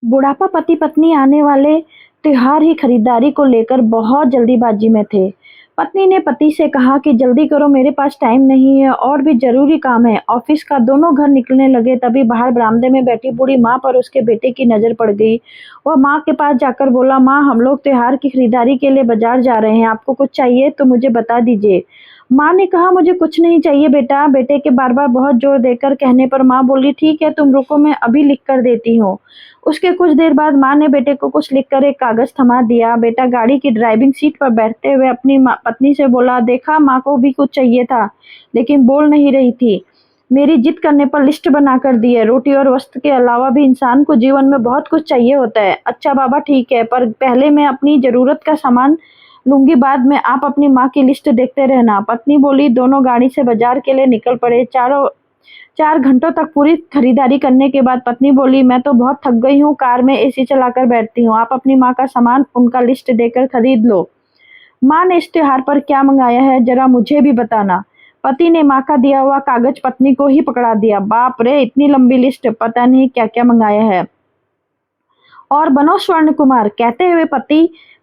बुढ़ापा पति पत्नी आने वाले त्योहार ही खरीदारी को लेकर बहुत जल्दीबाजी में थे। पत्नी ने पति से कहा कि जल्दी करो, मेरे पास टाइम नहीं है और भी जरूरी काम है ऑफिस का। दोनों घर निकलने लगे, तभी बाहर बरामदे में बैठी बूढ़ी माँ पर उसके बेटे की नजर पड़ गई। वह माँ के पास जाकर बोला, माँ हम लोग त्योहार की खरीदारी के लिए बाजार जा रहे हैं, आपको कुछ चाहिए तो मुझे बता दीजिए। माँ ने कहा, मुझे कुछ नहीं चाहिए बेटा। बेटे के बार बार बहुत जोर देकर कहने पर माँ बोली, ठीक है तुम रुको, मैं अभी लिख कर देती हूँ। उसके कुछ देर बाद माँ ने बेटे को कुछ लिखकर एक कागज थमा दिया। बेटा गाड़ी की ड्राइविंग सीट पर बैठते हुए अपनी पत्नी से बोला, देखा माँ को भी कुछ चाहिए था लेकिन बोल नहीं रही थी। मेरी जिद करने पर लिस्ट बना कर दी है। रोटी और वस्त्र के अलावा भी इंसान को जीवन में बहुत कुछ चाहिए होता है। अच्छा बाबा ठीक है, पर पहले मैं अपनी जरूरत का सामान लूंगी, बाद में आप अपनी माँ की लिस्ट देखते रहना। पत्नी बोली। दोनों गाड़ी से बाजार के लिए निकल पड़े। 4 घंटों तक पूरी खरीदारी करने के बाद पत्नी बोली, मैं तो बहुत थक गई हूँ, कार में एसी चलाकर बैठती हूँ, आप अपनी माँ का सामान उनका लिस्ट देकर खरीद लो। माँ ने इस त्योहार पर क्या मंगाया है जरा मुझे भी बताना। पति ने माँ का दिया हुआ कागज पत्नी को ही पकड़ा दिया। बाप रे, इतनी लंबी लिस्ट, पता नहीं क्या क्या मंगाया है। और बनो स्वर्ण कुमार, कहते हुए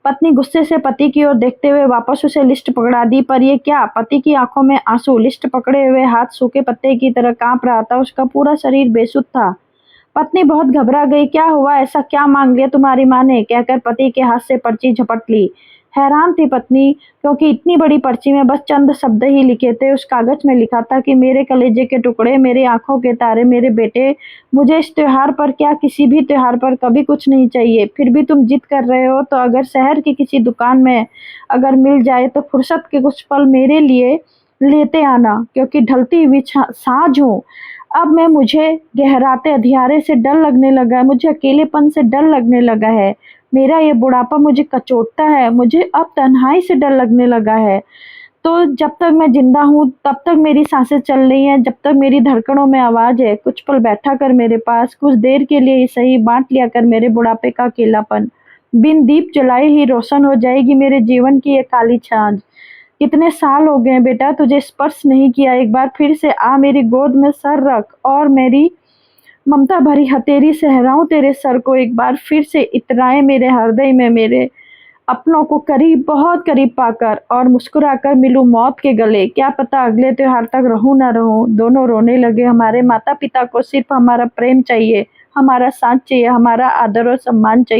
पत्नी गुस्से से पति की ओर देखते हुए वापस उसे लिस्ट पकड़ा दी। पर ये क्या, पति की आंखों में आंसू। लिस्ट पकड़े हुए हाथ सूखे पत्ते की तरह कांप रहा था, उसका पूरा शरीर बेसुध था। पत्नी बहुत घबरा गई। क्या हुआ, ऐसा क्या मांग लिया तुम्हारी माँ ने, कहकर पति के हाथ से पर्ची झपट ली। हैरान थी पत्नी, क्योंकि इतनी बड़ी पर्ची में बस चंद शब्द ही लिखे थे। उस कागज में लिखा था कि मेरे कलेजे के टुकड़े, मेरी आंखों के तारे, मेरे बेटे, मुझे इस त्योहार पर क्या किसी भी त्योहार पर कभी कुछ नहीं चाहिए। फिर भी तुम जिद कर रहे हो, तो अगर शहर की किसी दुकान में अगर मिल जाए तो फुर्सत के कुछ पल मेरे लिए लेते आना, क्योंकि ढलती हुई सांझ हूँ। अब मुझे गहराते अंधियारे से डर लगने लगा है, मुझे अकेलेपन से डर लगने लगा है। मेरा ये बुढ़ापा मुझे कचोटता है, मुझे अब तन्हाई से डर लगने लगा है। तो जब तक मैं जिंदा हूँ तब तक मेरी सांसें चल रही हैं, जब तक मेरी धड़कनों में आवाज है। कुछ पल बैठा कर मेरे पास, कुछ देर के लिए ही सही, बांट लिया कर मेरे बुढ़ापे का अकेलापन। बिन दीप जलाए ही रोशन हो जाएगी मेरे जीवन की ये काली छांव। कितने साल हो गए बेटा तुझे स्पर्श नहीं किया, एक बार फिर से आ, मेरी गोद में सर रख और मेरी ममता भरी हथेली सहराऊं तेरे सर को। एक बार फिर से इतराए मेरे हृदय में, मेरे अपनों को करीब, बहुत करीब पाकर, और मुस्कुराकर मिलूं मौत के गले। क्या पता अगले त्योहार तक रहूं ना रहूं। दोनों रोने लगे। हमारे माता पिता को सिर्फ हमारा प्रेम चाहिए, हमारा साथ चाहिए, हमारा आदर और सम्मान चाहिए।